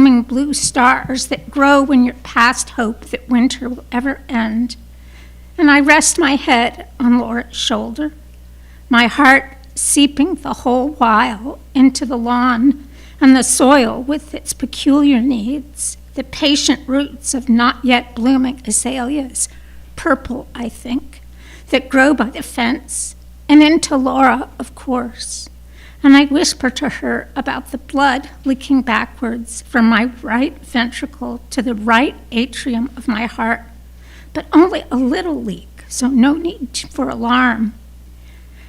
blooming blue stars that grow when you're past hope that winter will ever end. And I rest my head on Laura's shoulder, my heart seeping the whole while into the lawn and the soil with its peculiar needs, the patient roots of not yet blooming azaleas, purple, I think, that grow by the fence, and into Laura, of course. And I whisper to her about the blood leaking backwards from my right ventricle to the right atrium of my heart, but only a little leak, so no need for alarm.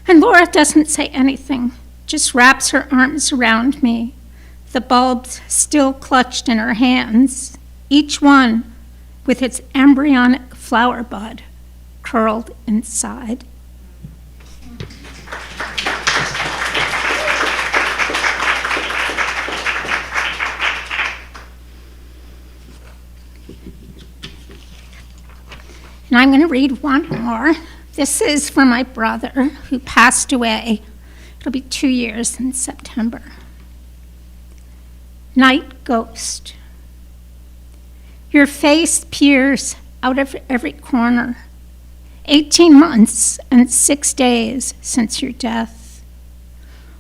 And Laura doesn't say anything, just wraps her arms around me, the bulbs still clutched in her hands, each one with its embryonic flower bud curled inside. And I'm going to read one more. This is for my brother who passed away. It'll be 2 years in September. Night Ghost. Your face peers out of every corner. 18 months and 6 days since your death.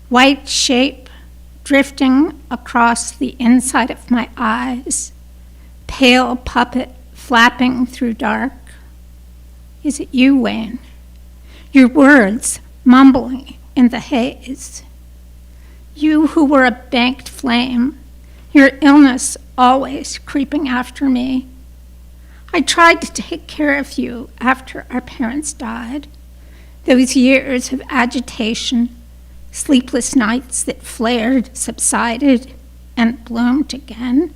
White shape drifting across the inside of my eyes. Pale puppet flapping through dark. Is it you, Wayne? Your words mumbling in the haze. You who were a banked flame, your illness always creeping after me. I tried to take care of you after our parents died. Those years of agitation, sleepless nights that flared, subsided, and bloomed again.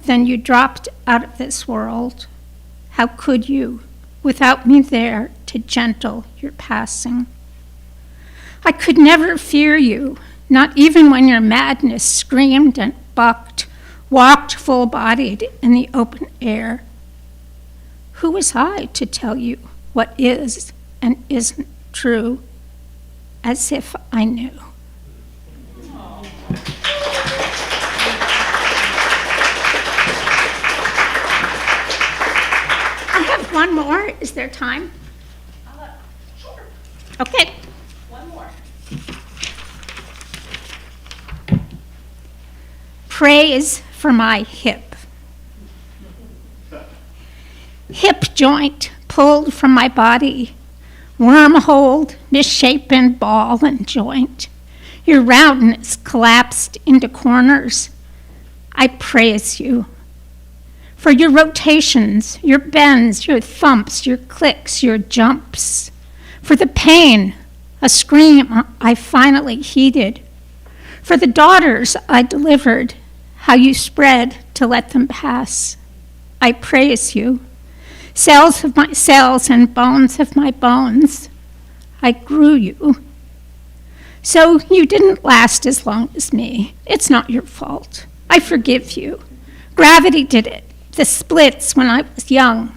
Then you dropped out of this world. How could you, without me there to gentle your passing? I could never fear you, not even when your madness screamed and bucked, walked full-bodied in the open air. Who was I to tell you what is and isn't true, as if I knew? One more. Is there time? Sure. Okay. One more. Praise for my hip. Hip joint pulled from my body, wormholed, misshapen ball and joint. Your roundness collapsed into corners. I praise you. For your rotations, your bends, your thumps, your clicks, your jumps. For the pain, a scream I finally heeded. For the daughters I delivered, how you spread to let them pass. I praise you. Cells of my cells and bones of my bones, I grew you. So you didn't last as long as me. It's not your fault. I forgive you. Gravity did it. The splits when I was young.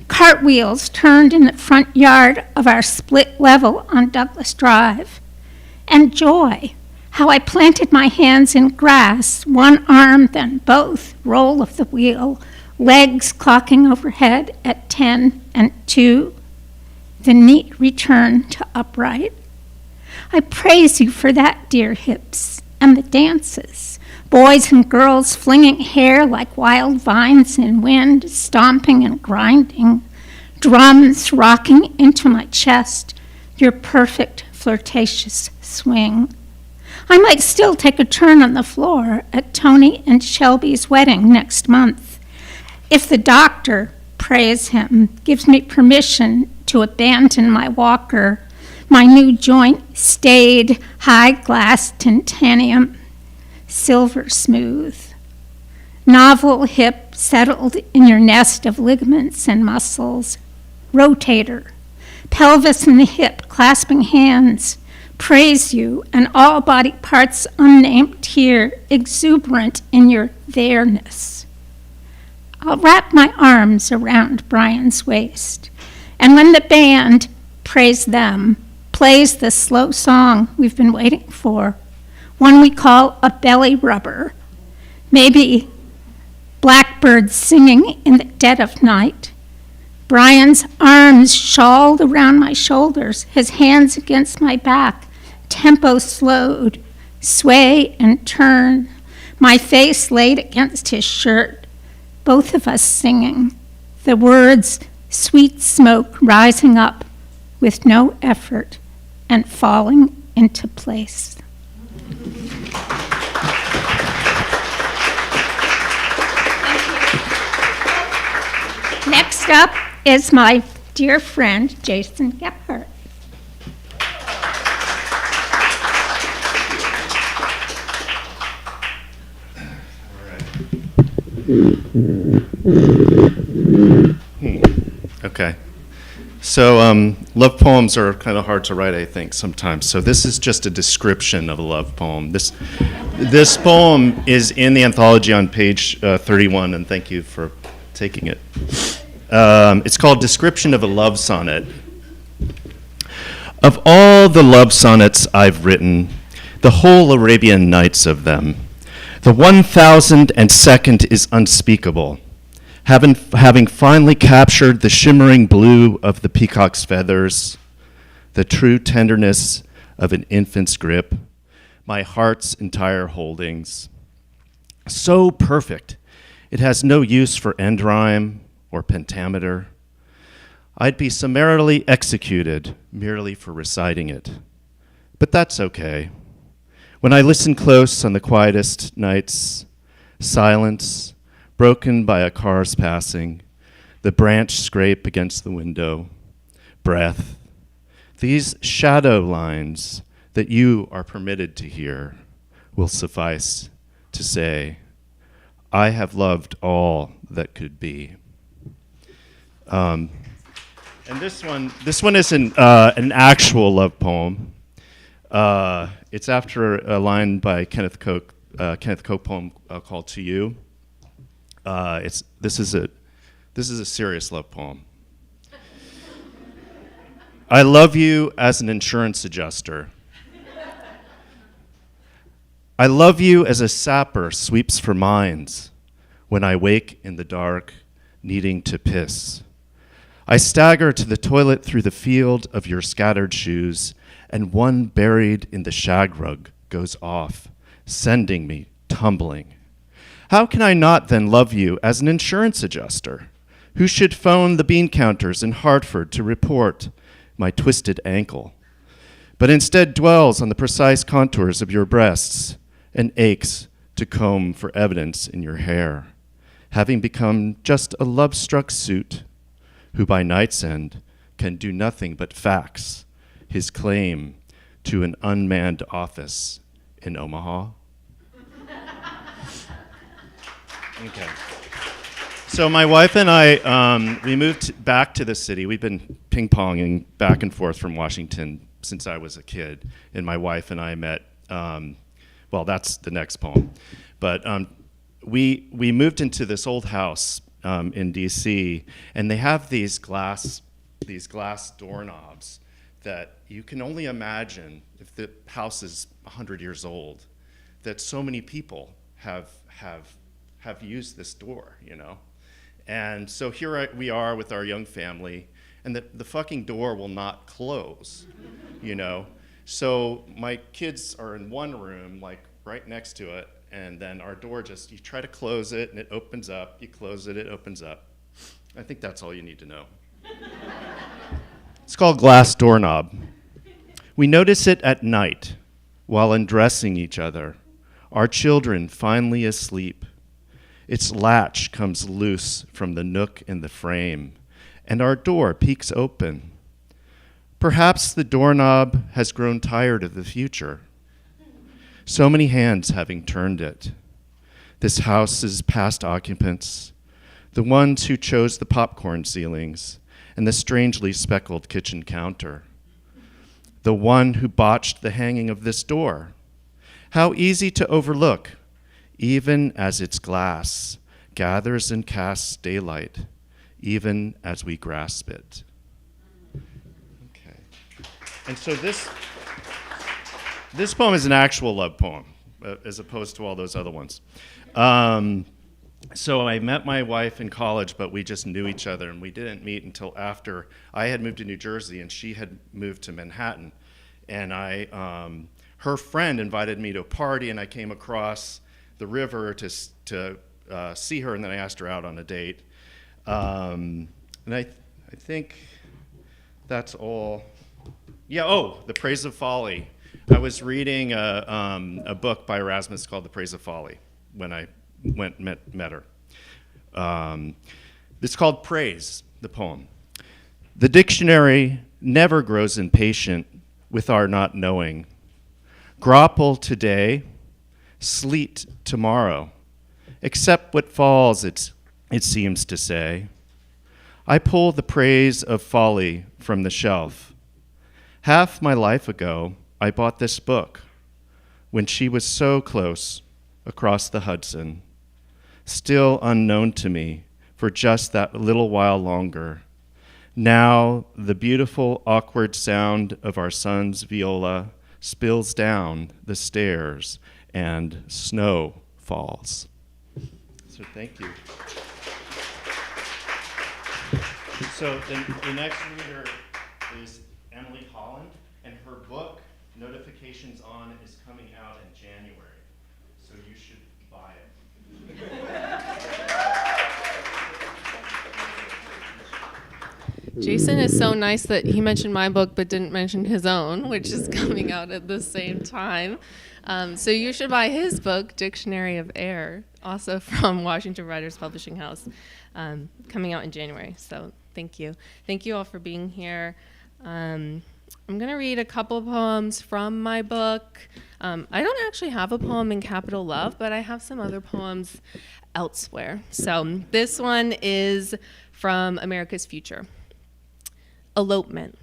Cartwheels turned in the front yard of our split level on Douglas Drive. And joy, how I planted my hands in grass, one arm, then both, roll of the wheel, legs clocking overhead at 10 and 2, the neat return to upright. I praise you for that, dear hips, and the dances. Boys and girls flinging hair like wild vines in wind, stomping and grinding, drums rocking into my chest, your perfect flirtatious swing. I might still take a turn on the floor at Tony and Shelby's wedding next month, if the doctor, praise him, gives me permission to abandon my walker, my new joint stayed high-glass titanium, silver smooth. Novel hip settled in your nest of ligaments and muscles. Rotator, pelvis and the hip clasping hands, praise you, and all body parts unnamed here, exuberant in your there-ness. I'll wrap my arms around Brian's waist, and when the band, praise them, plays the slow song we've been waiting for, one we call a belly rubber, Maybe blackbirds singing in the dead of night. Brian's arms shawled around my shoulders, his hands against my back. Tempo slowed, sway and turn. My face laid against his shirt, both of us singing. The words, sweet smoke rising up with no effort and falling into place. Next up is my dear friend, Jason Gebhart. Okay. So love poems are kind of hard to write, I think, sometimes. So this is just a description of a love poem. This poem is in the anthology on page 31, and thank you for taking it. It's called Description of a Love Sonnet. Of all the love sonnets I've written, the whole Arabian Nights of them, the 1002nd is unspeakable. Having finally captured the shimmering blue of the peacock's feathers, the true tenderness of an infant's grip, my heart's entire holdings. So perfect, it has no use for end rhyme or pentameter. I'd be summarily executed merely for reciting it. But that's okay. When I listen close on the quietest nights, silence, broken by a car's passing, the branch scrape against the window, breath, these shadow lines that you are permitted to hear will suffice to say, I have loved all that could be. And this one is an actual love poem. It's after a line by Kenneth Coke poem called "To You." This is a serious love poem. I love you as an insurance adjuster. I love you as a sapper sweeps for mines when I wake in the dark, needing to piss. I stagger to the toilet through the field of your scattered shoes, and one buried in the shag rug goes off, sending me tumbling. How can I not then love you as an insurance adjuster who should phone the bean counters in Hartford to report my twisted ankle, but instead dwells on the precise contours of your breasts and aches to comb for evidence in your hair, having become just a love-struck suit who by night's end can do nothing but fax his claim to an unmanned office in Omaha? Okay. So my wife and I, we moved back to the city. We've been ping-ponging back and forth from Washington since I was a kid. And my wife and I met, well, that's the next poem. But we moved into this old house in D.C., and they have these glass doorknobs that you can only imagine if the house is 100 years old, that so many people have used this door, you know? And so here we are with our young family, and the fucking door will not close, you know? So my kids are in one room, like right next to it, and then our door just, you try to close it, and it opens up, you close it, it opens up. I think that's all you need to know. It's called Glass Doorknob. We notice it at night while undressing each other, our children finally asleep. Its latch comes loose from the nook in the frame, and our door peeks open. Perhaps the doorknob has grown tired of the future, so many hands having turned it. This house's past occupants, the ones who chose the popcorn ceilings and the strangely speckled kitchen counter, the one who botched the hanging of this door. How easy to overlook, even as its glass gathers and casts daylight, even as we grasp it. Okay. And so this poem is an actual love poem, as opposed to all those other ones. So I met my wife in college, but we just knew each other, and we didn't meet until after I had moved to New Jersey and she had moved to Manhattan. And her friend invited me to a party, and I came across the river to see her, and then I asked her out on a date. And I think that's all. Yeah, The Praise of Folly. I was reading a book by Erasmus called The Praise of Folly when I met her. It's called Praise, the poem. The dictionary never grows impatient with our not knowing. Grapple today, sleet tomorrow. Accept what falls, it seems to say. I pull the praise of folly from the shelf. Half my life ago, I bought this book when she was so close across the Hudson, still unknown to me for just that little while longer. Now the beautiful, awkward sound of our son's viola spills down the stairs and snow falls. So thank you. So the next reader is Emily Holland, and her book, Notifications On, is coming out in January. So you should buy it. Jason is so nice that he mentioned my book but didn't mention his own, which is coming out at the same time. So you should buy his book, Dictionary of Air, also from Washington Writers Publishing House, coming out in January. So thank you. Thank you all for being here. I'm going to read a couple poems from my book. I don't actually have a poem in Capital Love, but I have some other poems elsewhere. So this one is from America's Future. Elopement.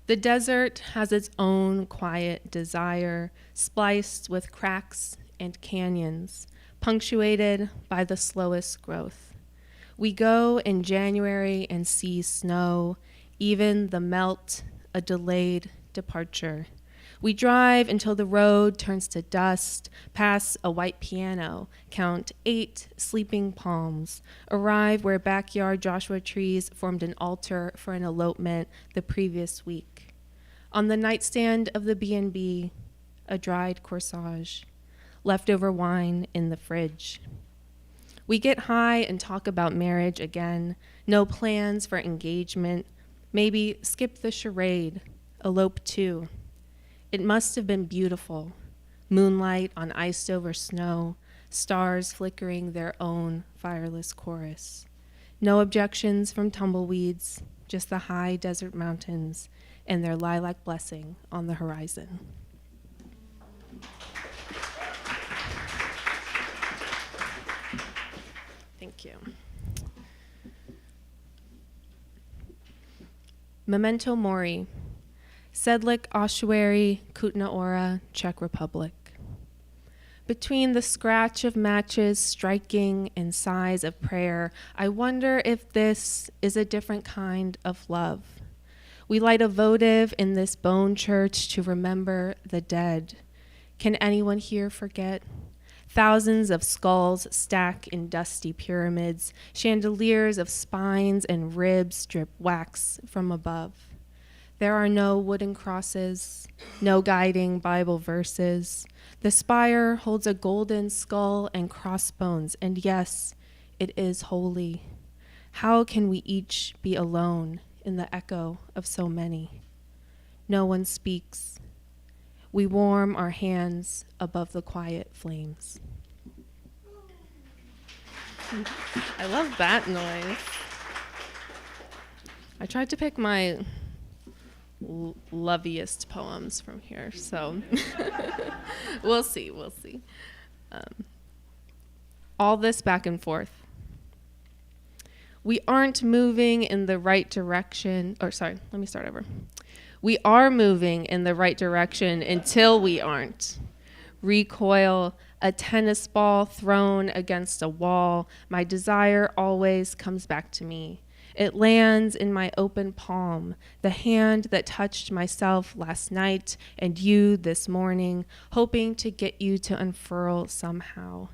The desert has its own quiet desire, spliced with cracks and canyons, punctuated by the slowest growth. We go in January and see snow, even the melt, a delayed departure. We drive until the road turns to dust, pass a white piano, count 8 sleeping palms, arrive where backyard Joshua trees formed an altar for an elopement the previous week. On the nightstand of the B&B, a dried corsage, leftover wine in the fridge. We get high and talk about marriage again, no plans for engagement, maybe skip the charade, elope too. It must have been beautiful, moonlight on iced over snow, stars flickering their own fireless chorus. No objections from tumbleweeds, just the high desert mountains and their lilac blessing on the horizon. Thank you. Memento Mori, Sedlik Ossuary, Kutna Hora, Czech Republic. Between the scratch of matches striking and sighs of prayer, I wonder if this is a different kind of love. We light a votive in this bone church to remember the dead. Can anyone here forget? Thousands of skulls stack in dusty pyramids, chandeliers of spines and ribs drip wax from above. There are no wooden crosses, no guiding Bible verses. The spire holds a golden skull and crossbones, and yes, it is holy. How can we each be alone in the echo of so many? No one speaks. We warm our hands above the quiet flames. I love that noise. I tried to pick my loveliest poems from here, so we'll see. All this back and forth. We aren't moving in the right direction, We are moving in the right direction until we aren't. Recoil, a tennis ball thrown against a wall, my desire always comes back to me. It lands in my open palm, the hand that touched myself last night and you this morning, hoping to get you to unfurl somehow.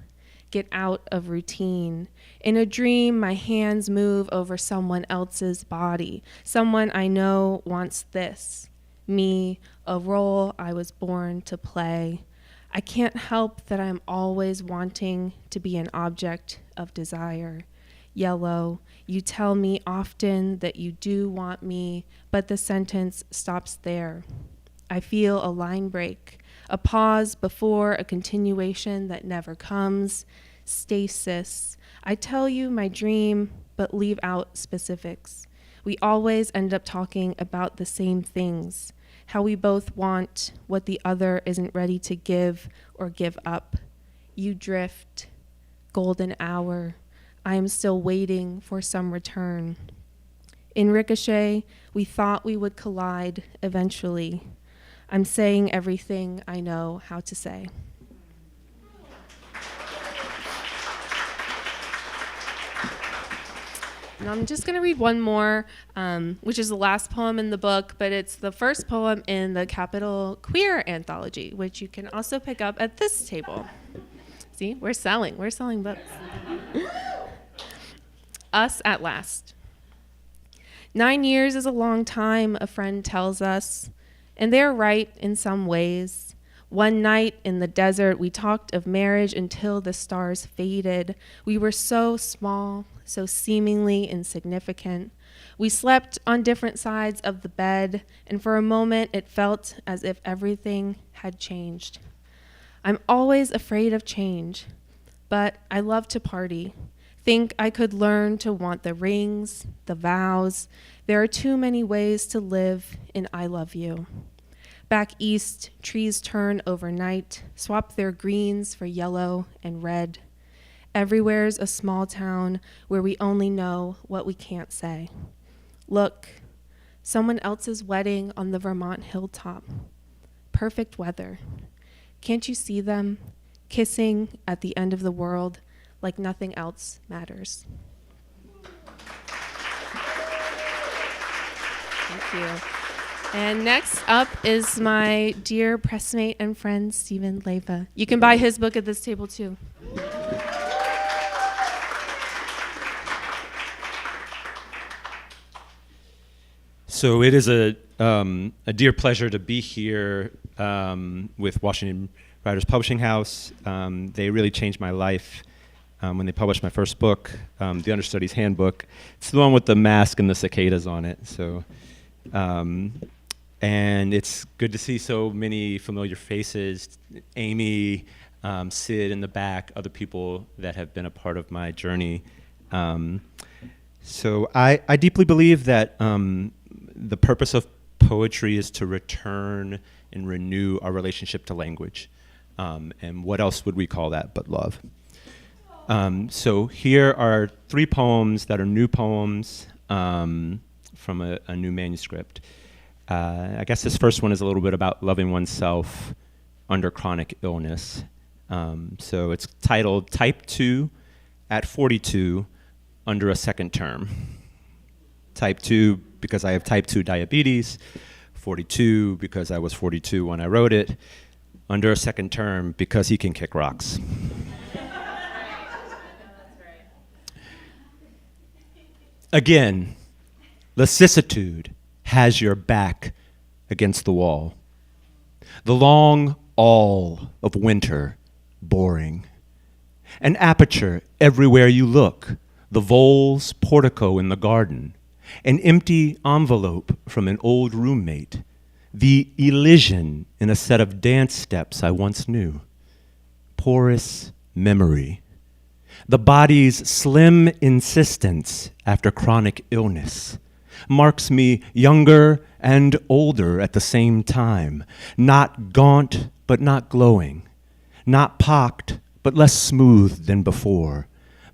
get out of routine. In a dream, my hands move over someone else's body. Someone I know wants this. Me, a role I was born to play. I can't help that I'm always wanting to be an object of desire. Yellow, you tell me often that you do want me, but the sentence stops there. I feel a line break, a pause before a continuation that never comes. Stasis. I tell you my dream, but leave out specifics. We always end up talking about the same things, how we both want what the other isn't ready to give or give up. You drift. Golden hour. I am still waiting for some return. In Ricochet, we thought we would collide eventually. I'm saying everything I know how to say. And I'm just going to read one more, which is the last poem in the book, but it's the first poem in the Capital Queer anthology, which you can also pick up at this table. See, we're selling books. Us at last. 9 years is a long time, a friend tells us, and they're right in some ways. One night in the desert, we talked of marriage until the stars faded. We were so small, so seemingly insignificant. We slept on different sides of the bed, and for a moment it felt as if everything had changed. I'm always afraid of change, but I love to party. Think I could learn to want the rings, the vows. There are too many ways to live in I love you. Back east, trees turn overnight, swap their greens for yellow and red. Everywhere's a small town where we only know what we can't say. Look, someone else's wedding on the Vermont hilltop. Perfect weather. Can't you see them kissing at the end of the world like nothing else matters? Thank you. And next up is my dear pressmate and friend, Stephen Leyva. You can buy his book at this table too. So it is a dear pleasure to be here with Washington Writers Publishing House. They really changed my life when they published my first book, The Understudy's Handbook. It's the one with the mask and the cicadas on it. So, and it's good to see so many familiar faces. Amy, Sid in the back, other people that have been a part of my journey. So I deeply believe that the purpose of poetry is to return and renew our relationship to language. And what else would we call that but love? So here are 3 poems that are new poems from a new manuscript. I guess this first one is a little bit about loving oneself under chronic illness. So it's titled Type 2 at 42 under a second term. Type 2 because I have type 2 diabetes, 42 because I was 42 when I wrote it, under a second term because he can kick rocks. Again, lassitude has your back against the wall. The long all of winter, boring. An aperture everywhere you look, the vole's portico in the garden, an empty envelope from an old roommate, the elision in a set of dance steps I once knew, porous memory, the body's slim insistence after chronic illness, marks me younger and older at the same time, not gaunt but not glowing, not pocked but less smooth than before.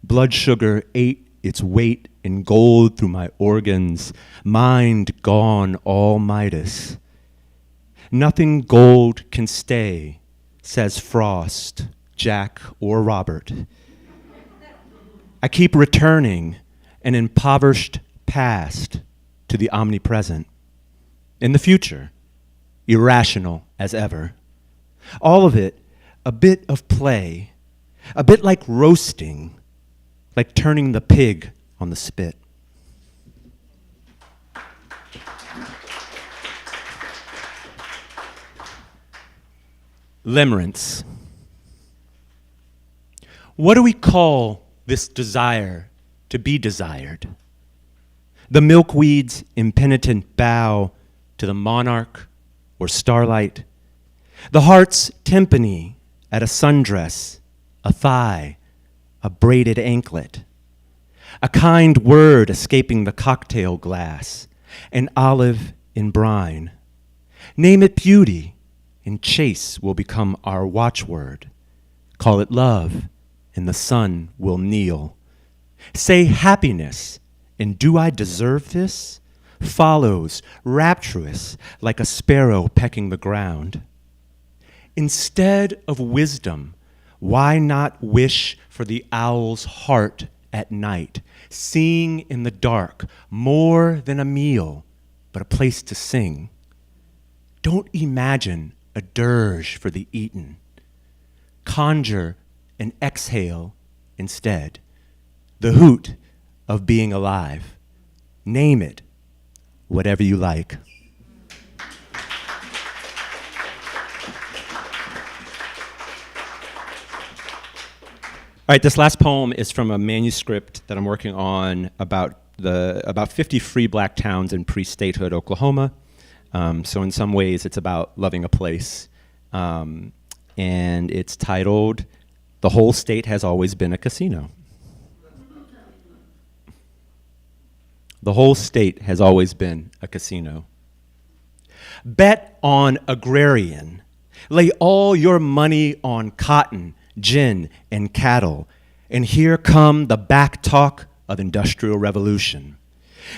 Blood sugar ate its weight in gold through my organs, mind gone all Midas. Nothing gold can stay, says Frost, Jack, or Robert. I keep returning an impoverished past to the omnipresent. In the future, irrational as ever. All of it a bit of play, a bit like roasting, like turning the pig on the spit. Limerence. What do we call this desire to be desired? The milkweed's impenitent bow to the monarch or starlight, the heart's timpani at a sundress, a thigh, a braided anklet, a kind word escaping the cocktail glass, an olive in brine. Name it beauty, and chase will become our watchword. Call it love, and the sun will kneel. Say happiness, and do I deserve this? Follows, rapturous, like a sparrow pecking the ground. Instead of wisdom, why not wish for the owl's heart at night, seeing in the dark more than a meal, but a place to sing? Don't imagine a dirge for the eaten. Conjure and exhale instead, the hoot of being alive. Name it, whatever you like. All right, this last poem is from a manuscript that I'm working on about 50 free black towns in pre-statehood Oklahoma. So in some ways, it's about loving a place. And it's titled, "The Whole State Has Always Been a Casino." The whole state has always been a casino. Bet on agrarian. Lay all your money on cotton, gin, and cattle. And here come the back talk of industrial revolution.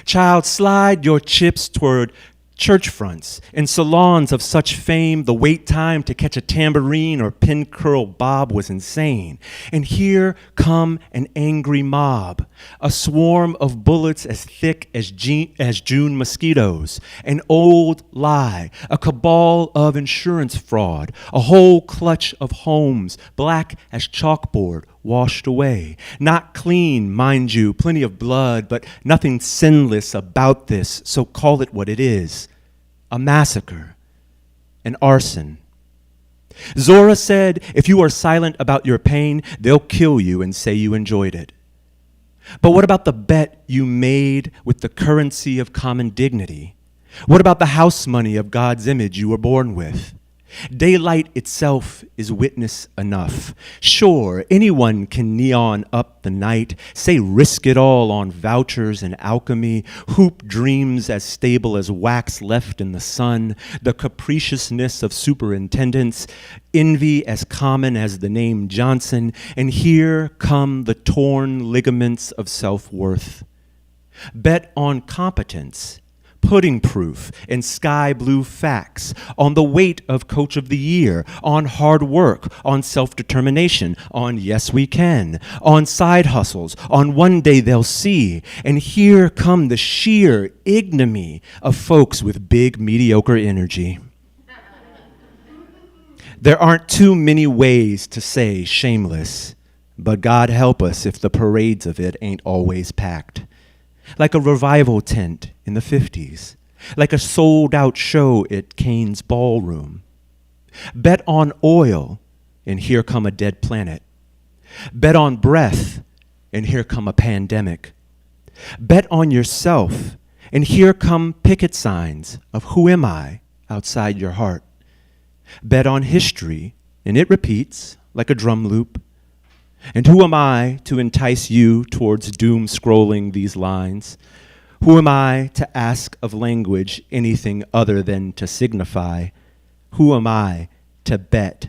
Child, slide your chips toward church fronts and salons of such fame, the wait time to catch a tambourine or pin curl bob was insane. And here come an angry mob, a swarm of bullets as thick as June mosquitoes, an old lie, a cabal of insurance fraud, a whole clutch of homes, black as chalkboard, washed away. Not clean, mind you, plenty of blood, but nothing sinless about this, so call it what it is. A massacre, an arson. Zora said, if you are silent about your pain, they'll kill you and say you enjoyed it. But what about the bet you made with the currency of common dignity? What about the house money of God's image you were born with? Daylight itself is witness enough. Sure, anyone can neon up the night, say risk it all on vouchers and alchemy, hoop dreams as stable as wax left in the sun, the capriciousness of superintendents, envy as common as the name Johnson, and here come the torn ligaments of self-worth. Bet on competence, pudding proof and sky blue facts, on the weight of coach of the year, on hard work, on self-determination, on yes we can, on side hustles, on one day they'll see. And here come the sheer ignominy of folks with big mediocre energy. There aren't too many ways to say shameless, but God help us if the parades of it ain't always packed. Like a revival tent in the 50s, like a sold-out show at Kane's Ballroom. Bet on oil, and here come a dead planet. Bet on breath, and here come a pandemic. Bet on yourself, and here come picket signs of who am I outside your heart. Bet on history, and it repeats like a drum loop. And who am I to entice you towards doom scrolling these lines? Who am I to ask of language anything other than to signify? Who am I to bet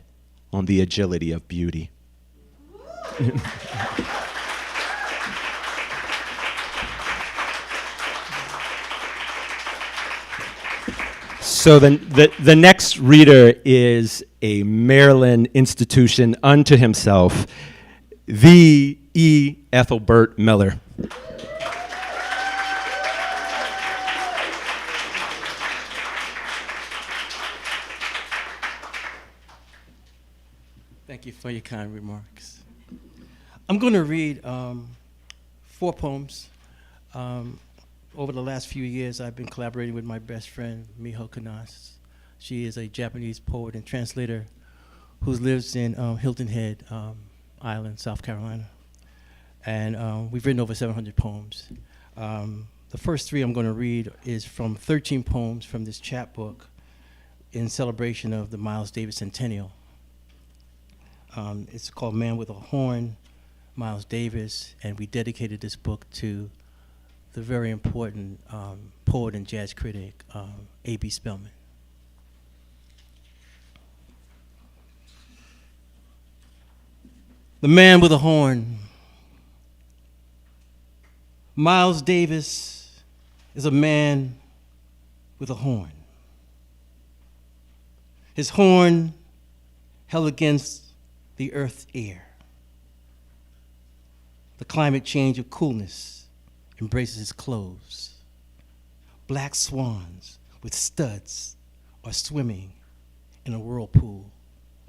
on the agility of beauty? So the next reader is a Maryland institution unto himself, the E. Ethelbert Miller. Thank you for your kind remarks. I'm going to read 4 poems. Over the last few years, I've been collaborating with my best friend, Miho Kanas. She is a Japanese poet and translator who lives in Hilton Head Island, South Carolina. And we've written over 700 poems. The first 3 I'm going to read is from 13 poems from this chapbook in celebration of the Miles Davis Centennial. It's called Man with a Horn, Miles Davis, and we dedicated this book to the very important poet and jazz critic, A.B. Spellman. The Man with a Horn. Miles Davis is a man with a horn. His horn held against the earth's ear. The climate change of coolness embraces his clothes. Black swans with studs are swimming in a whirlpool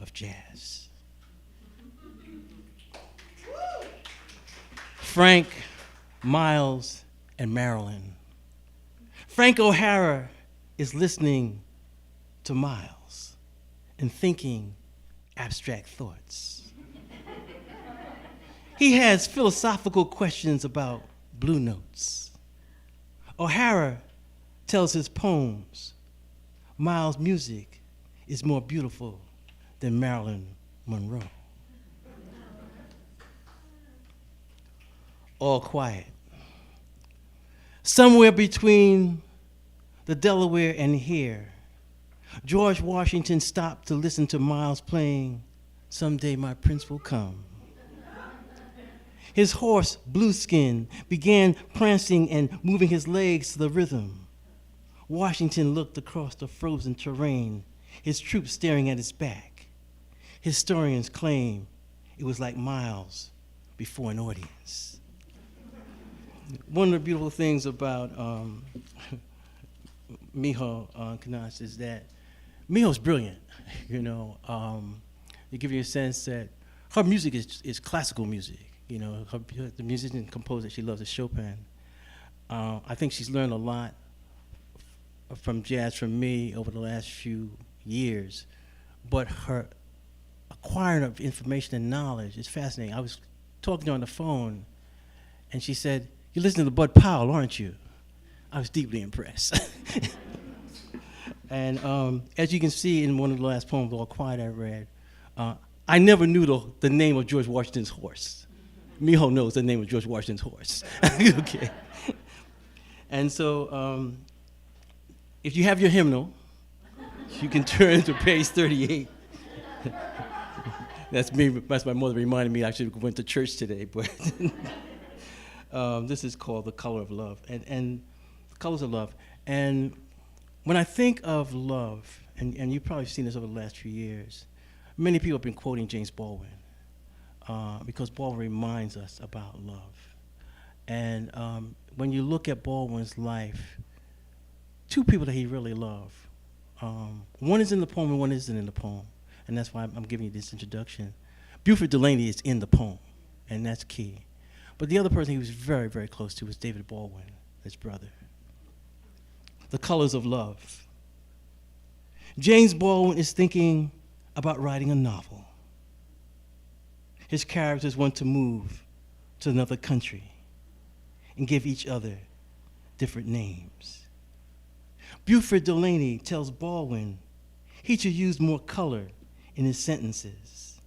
of jazz. Frank, Miles, and Marilyn. Frank O'Hara is listening to Miles and thinking abstract thoughts. He has philosophical questions about blue notes. O'Hara tells his poems Miles' music is more beautiful than Marilyn Monroe. All quiet. Somewhere between the Delaware and here, George Washington stopped to listen to Miles playing Someday My Prince Will Come. His horse, Blueskin, began prancing and moving his legs to the rhythm. Washington looked across the frozen terrain, his troops staring at his back. Historians claim it was like Miles before an audience. One of the beautiful things about Miho Kanas is that Miho's brilliant, you know. To give you a sense that her music is classical music. You know, the musician and composer she loves is Chopin. I think she's learned a lot from jazz from me over the last few years, but her acquiring of information and knowledge is fascinating. I was talking to her on the phone, and she said, "You're listening to Bud Powell, aren't you?" I was deeply impressed. And as you can see in one of the last poems, All Quiet, I read, I never knew the name of George Washington's horse. Miho knows the name of George Washington's horse. Okay. And so if you have your hymnal, you can turn to page 38. That's my mother reminding me I actually went to church today, but this is called The Color of Love, and The Colors of Love. And when I think of love, and you've probably seen this over the last few years, many people have been quoting James Baldwin because Baldwin reminds us about love. And when you look at Baldwin's life, 2 people that he really loved. One is in the poem and one isn't in the poem, and that's why I'm giving you this introduction. Buford Delaney is in the poem, and that's key. But the other person he was very, very close to was David Baldwin, his brother. The Colors of Love. James Baldwin is thinking about writing a novel. His characters want to move to another country and give each other different names. Buford Delaney tells Baldwin he should use more color in his sentences.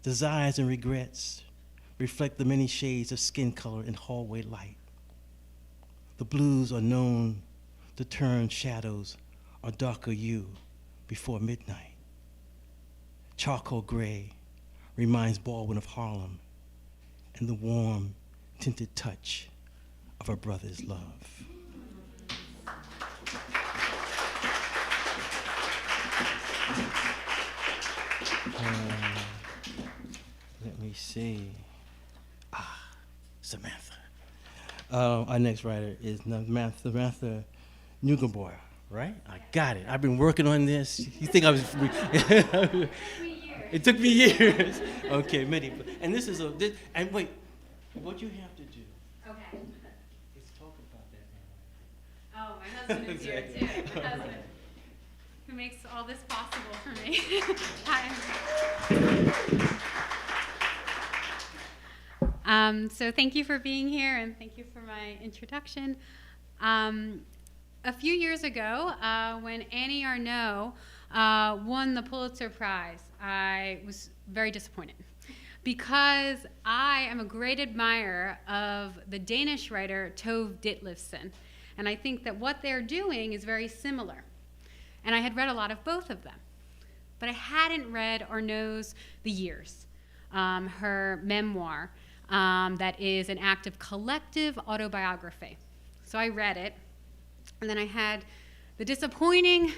Desires and regrets reflect the many shades of skin color in hallway light. The blues are known to turn shadows or darker hue before midnight. Charcoal gray reminds Baldwin of Harlem and the warm, tinted touch of a brother's love. Let me see. Samantha. Our next writer is Samantha Neugebauer, right? I got it. I've been working on this. You think I was... 3 years. It took me years. Okay, many. And this is and wait, what you have to do Okay. is talk about that now. Oh, my husband is here too. My husband, who makes all this possible for me. Hi. So thank you for being here, and thank you for my introduction. A few years ago, when Annie Arnaud won the Pulitzer Prize, I was very disappointed because I am a great admirer of the Danish writer Tove Ditlevsen, and I think that what they're doing is very similar. And I had read a lot of both of them, but I hadn't read Arnaud's The Years, her memoir that is an act of collective autobiography. So I read it, and then I had the disappointing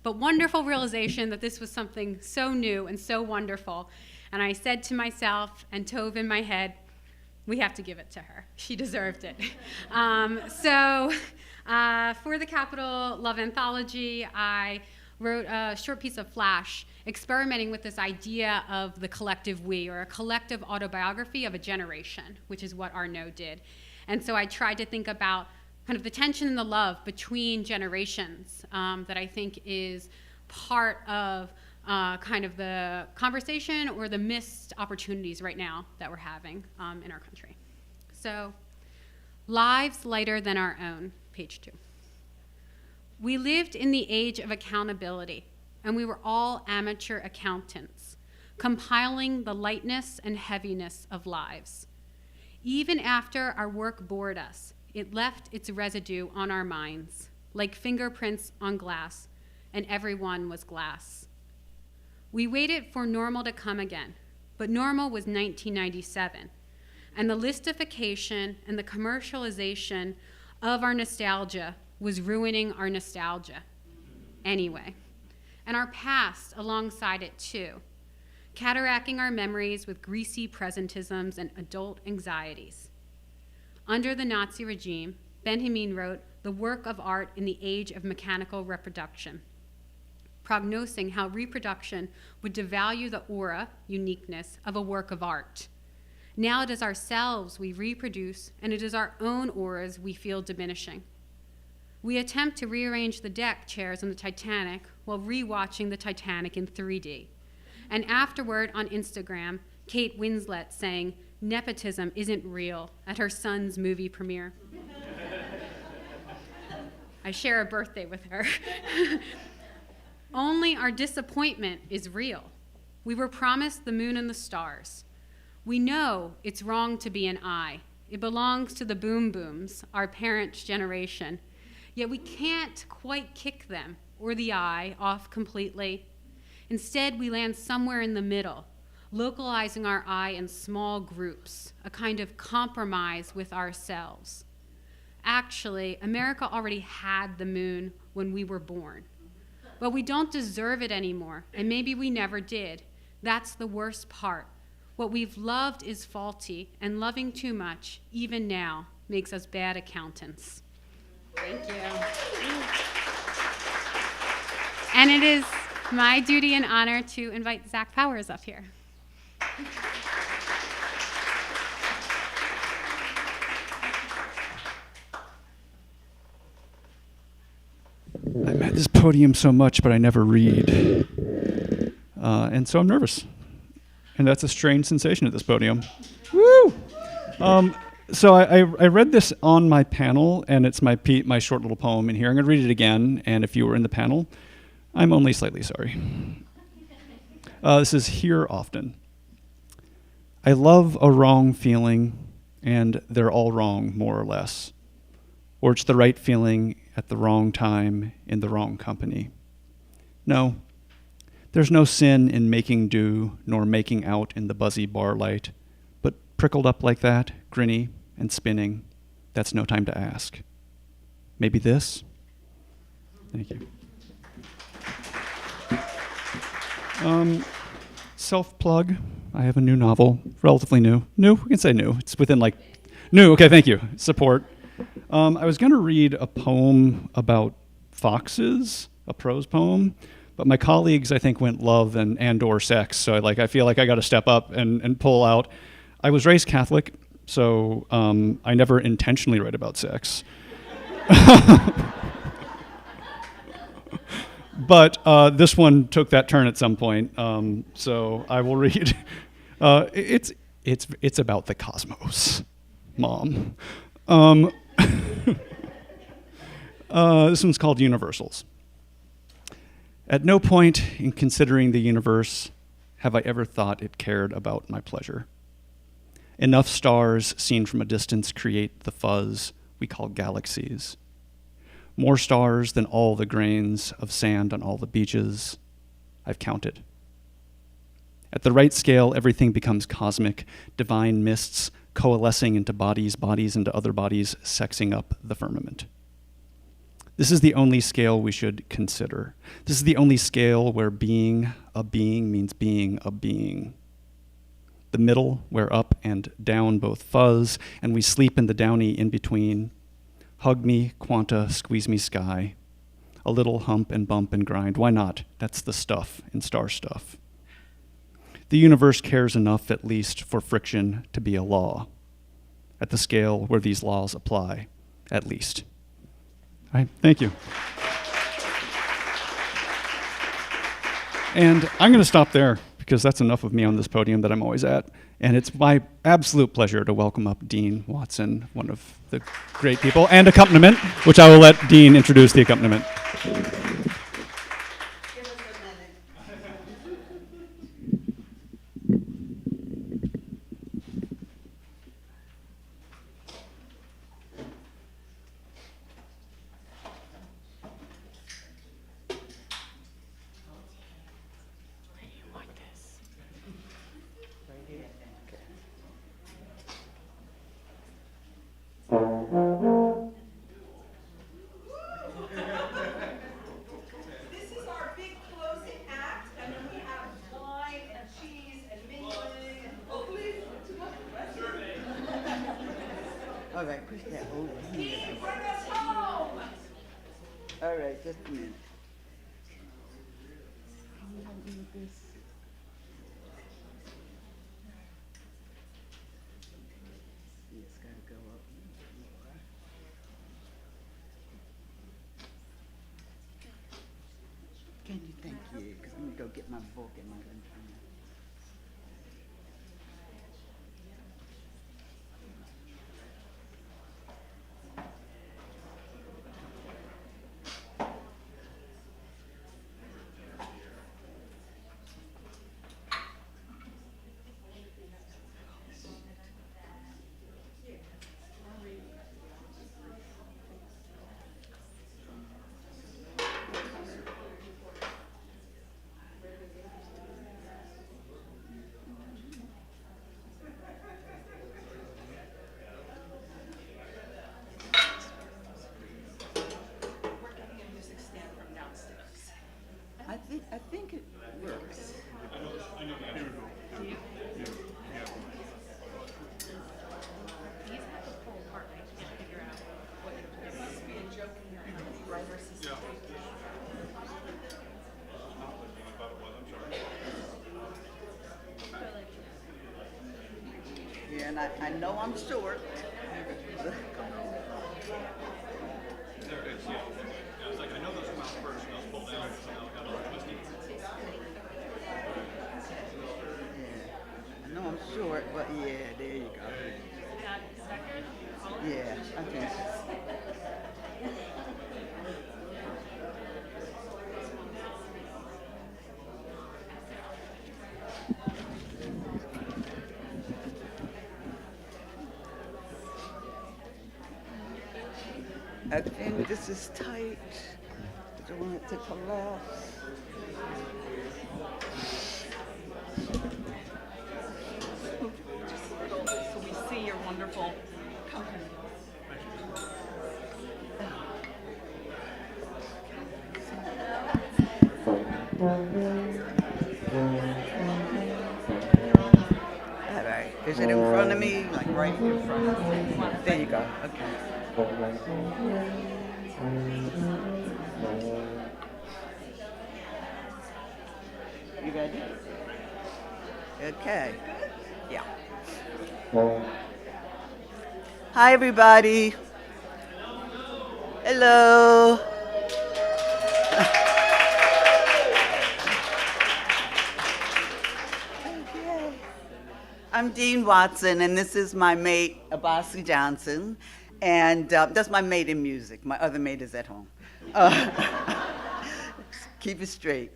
but wonderful realization that this was something so new and so wonderful. And I said to myself and Tove in my head, we have to give it to her. She deserved it. So for the Capital Love Anthology, I wrote a short piece of flash experimenting with this idea of the collective we, or a collective autobiography of a generation, which is what Arnaud did. And so I tried to think about kind of the tension and the love between generations that I think is part of kind of the conversation or the missed opportunities right now that we're having in our country. So, lives lighter than our own, page 2. We lived in the age of accountability, and we were all amateur accountants, compiling the lightness and heaviness of lives. Even after our work bored us, it left its residue on our minds, like fingerprints on glass, and everyone was glass. We waited for normal to come again, but normal was 1997, and the listification and the commercialization of our nostalgia was ruining our nostalgia anyway, and our past alongside it too, cataracting our memories with greasy presentisms and adult anxieties. Under the Nazi regime, Benjamin wrote the work of art in the age of mechanical reproduction, prognosing how reproduction would devalue the aura, uniqueness, of a work of art. Now it is ourselves we reproduce, and it is our own auras we feel diminishing. We attempt to rearrange the deck chairs on the Titanic while rewatching the Titanic in 3D. And afterward on Instagram, Kate Winslet saying, "Nepotism isn't real," at her son's movie premiere. I share a birthday with her. Only our disappointment is real. We were promised the moon and the stars. We know it's wrong to be an I. It belongs to the boom booms, our parents' generation. Yet we can't quite kick them, or the I, off completely. Instead, we land somewhere in the middle, localizing our I in small groups, a kind of compromise with ourselves. Actually, America already had the moon when we were born. But we don't deserve it anymore, and maybe we never did. That's the worst part. What we've loved is faulty, and loving too much, even now, makes us bad accountants. Thank you. And it is my duty and honor to invite Zach Powers up here. I'm at this podium so much, but I never read. And so I'm nervous. And that's a strange sensation at this podium. Woo! So I read this on my panel, and it's my short little poem in here. I'm going to read it again, and if you were in the panel, I'm only slightly sorry. This is Here Often. I love a wrong feeling, and they're all wrong, more or less. Or it's the right feeling at the wrong time in the wrong company. No, there's no sin in making do, nor making out in the buzzy bar light, but prickled up like that, grinny and spinning, that's no time to ask. Maybe this? Thank you. Self-plug. I have a new novel, relatively new. New? We can say new. It's within new. Okay, thank you. Support. I was going to read a poem about foxes, a prose poem, But my colleagues, I think, went love and or sex. So I feel like I got to step up and pull out. I was raised Catholic, so I never intentionally write about sex. But this one took that turn at some point, so I will read. It's about the cosmos, Mom. This one's called Universals. At no point in considering the universe have I ever thought it cared about my pleasure. Enough stars seen from a distance create the fuzz we call galaxies. More stars than all the grains of sand on all the beaches I've counted. At the right scale, everything becomes cosmic, divine mists coalescing into bodies, bodies into other bodies, sexing up the firmament. This is the only scale we should consider. This is the only scale where being a being means being a being. The middle, where up and down both fuzz, and we sleep in the downy in between. Hug me, quanta, squeeze me, sky. A little hump and bump and grind. Why not? That's the stuff in star stuff. The universe cares enough, at least, for friction to be a law. At the scale where these laws apply, at least. All right, thank you. And I'm going to stop there because that's enough of me on this podium that I'm always at. And it's my absolute pleasure to welcome up Dean Watson, one of the great people, and accompaniment, which I will let Dean introduce the accompaniment. This is our big closing act, and then we have wine and cheese and mingling and please, All right, push that over here. Dean, bring us home. All right, just a minute. It's got to go up. Can you thank you? Because I'm going to go get my book and my gun. I think it works. Yeah, and I know I'm short. I'm short, but yeah, there you go. Yeah, I think so. I think this is tight. I don't want it to collapse. So we see your wonderful company. All right. Is it in front of me? Like right in front of me? There you go. Okay. You ready? Okay. Yeah. Hi, everybody. Hello. Okay. I'm Dean Watson, and this is my mate, Abasi Johnson. And that's my mate in music. My other mate is at home. Keep it straight.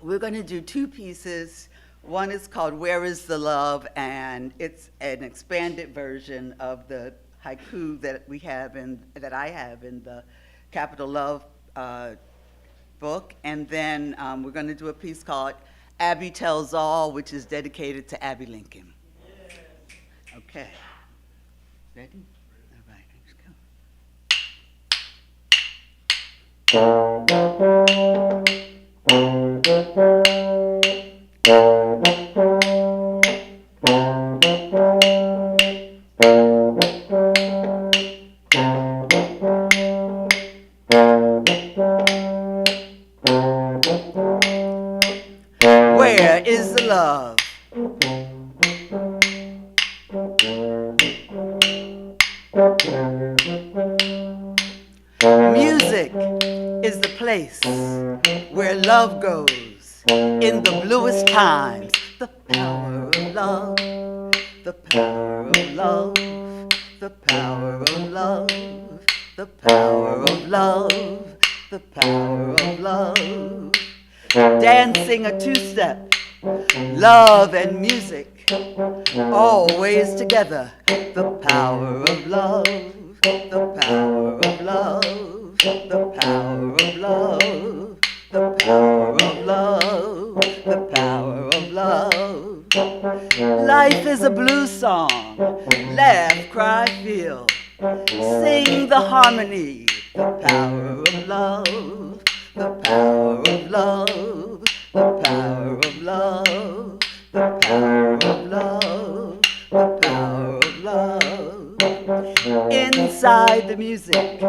We're going to do two pieces. One is called Where is the Love? And it's an expanded version of the haiku that I have in the Capital Love book. And then we're going to do a piece called Abby Tells All, which is dedicated to Abby Lincoln. Okay. Ready? All right, let's go. Where is the love? Music is the place where love goes in the bluest times. The power of love, the power of love, the power of love, the power of love, the power of love. Dancing a two-step, love and music, always together. The power of love, the power of love, the power of love, the power of love, the power of love. Life is a blues song, laugh, cry, feel, sing the harmony. The power of love, the power of love, the power of love, the power of love, the power of love. Inside the music,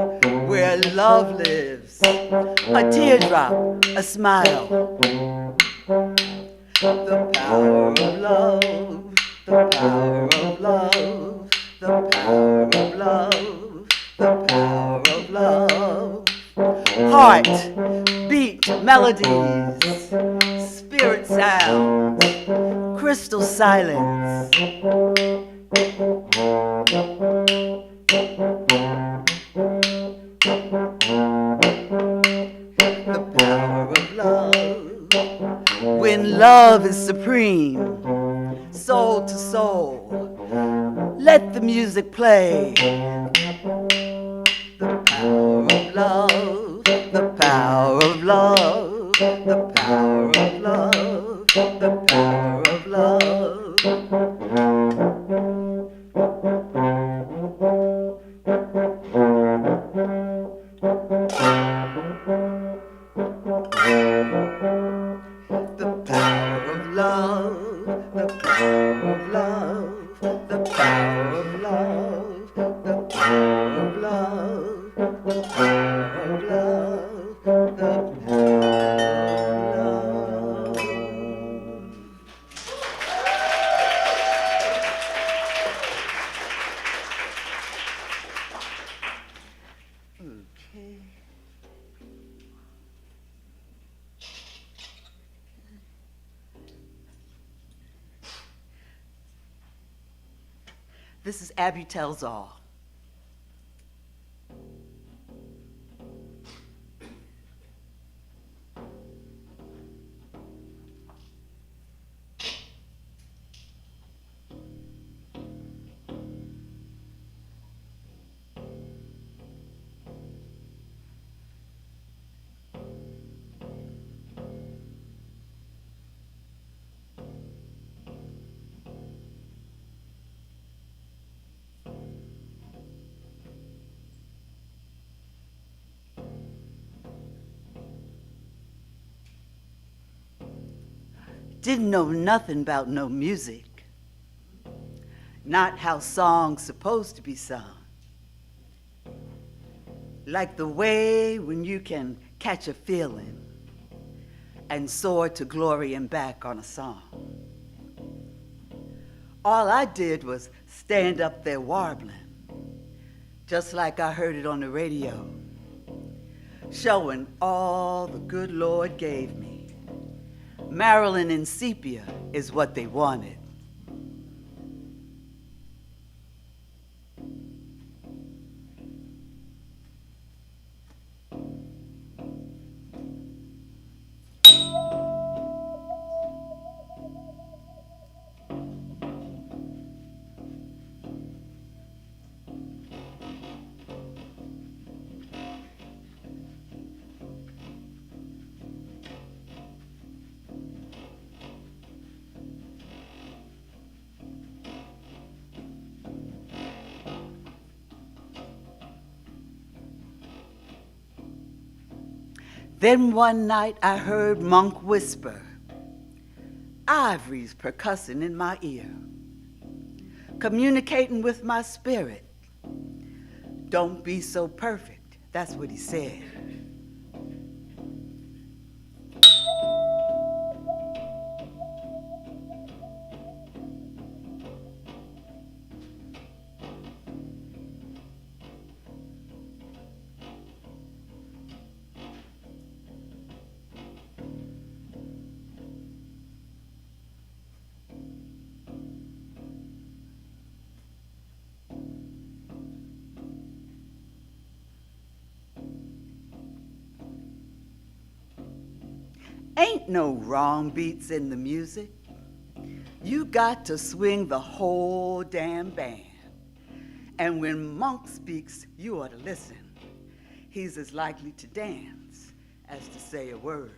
where love lives, a teardrop, a smile. The power of love, the power of love, the power of love, the power of love. Heart, beat, melodies, spirit sound, crystal silence. The power of love, when love is supreme, soul to soul, let the music play. The power of love, the power of love, the power of love, the power of love. The power of love, the power of love, the power of love, the power of love, the power of love, the power of love. Okay. This is Abby Tells All. Didn't know nothing about no music, not how songs supposed to be sung. Like the way when you can catch a feeling, and soar to glory and back on a song. All I did was stand up there warbling, just like I heard it on the radio, showing all the good Lord gave me. Marilyn and sepia is what they wanted. Then one night I heard Monk whisper, ivory's percussing in my ear, communicating with my spirit. Don't be so perfect, that's what he said. Ain't no wrong beats in the music. You got to swing the whole damn band. And when Monk speaks, you ought to listen. He's as likely to dance as to say a word.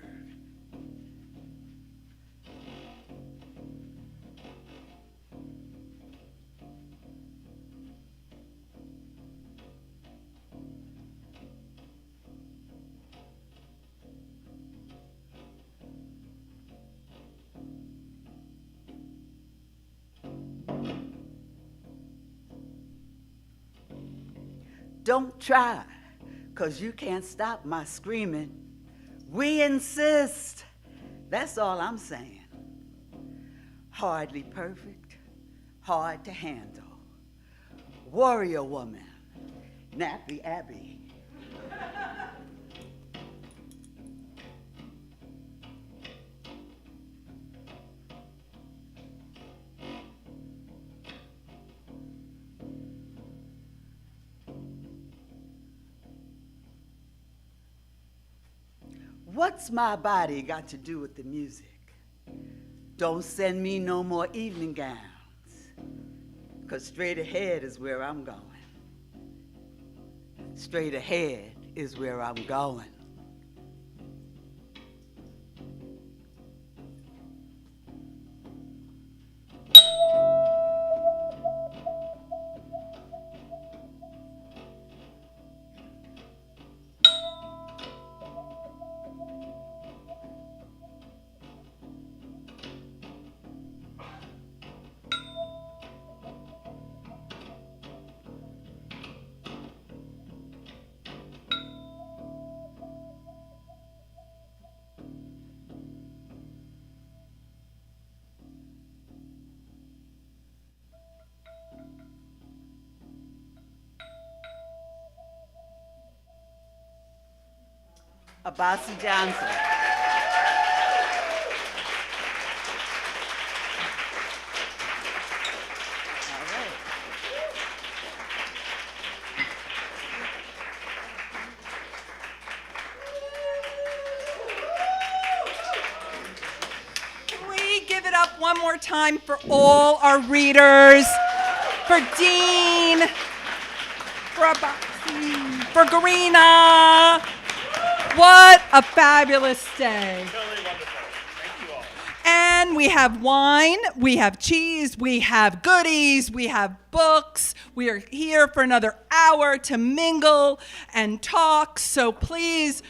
Don't try, 'cause you can't stop my screaming. We insist. That's all I'm saying. Hardly perfect, hard to handle. Warrior woman, Nappy Abbey. What's my body got to do with the music? Don't send me no more evening gowns, 'cause straight ahead is where I'm going. Straight ahead is where I'm going. Abasi Johnson. All right. Can we give it up one more time for all our readers, for Dean, for Abasi, for Garina. What a fabulous day. Totally wonderful. Thank you all. And we have wine, we have cheese, we have goodies, we have books. We are here for another hour to mingle and talk. So please,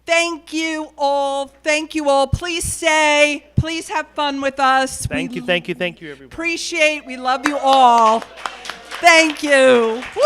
thank you all. Thank you all. Please stay. Please have fun with us. Thank you, everyone. Appreciate. We love you all. Thank you. Woo!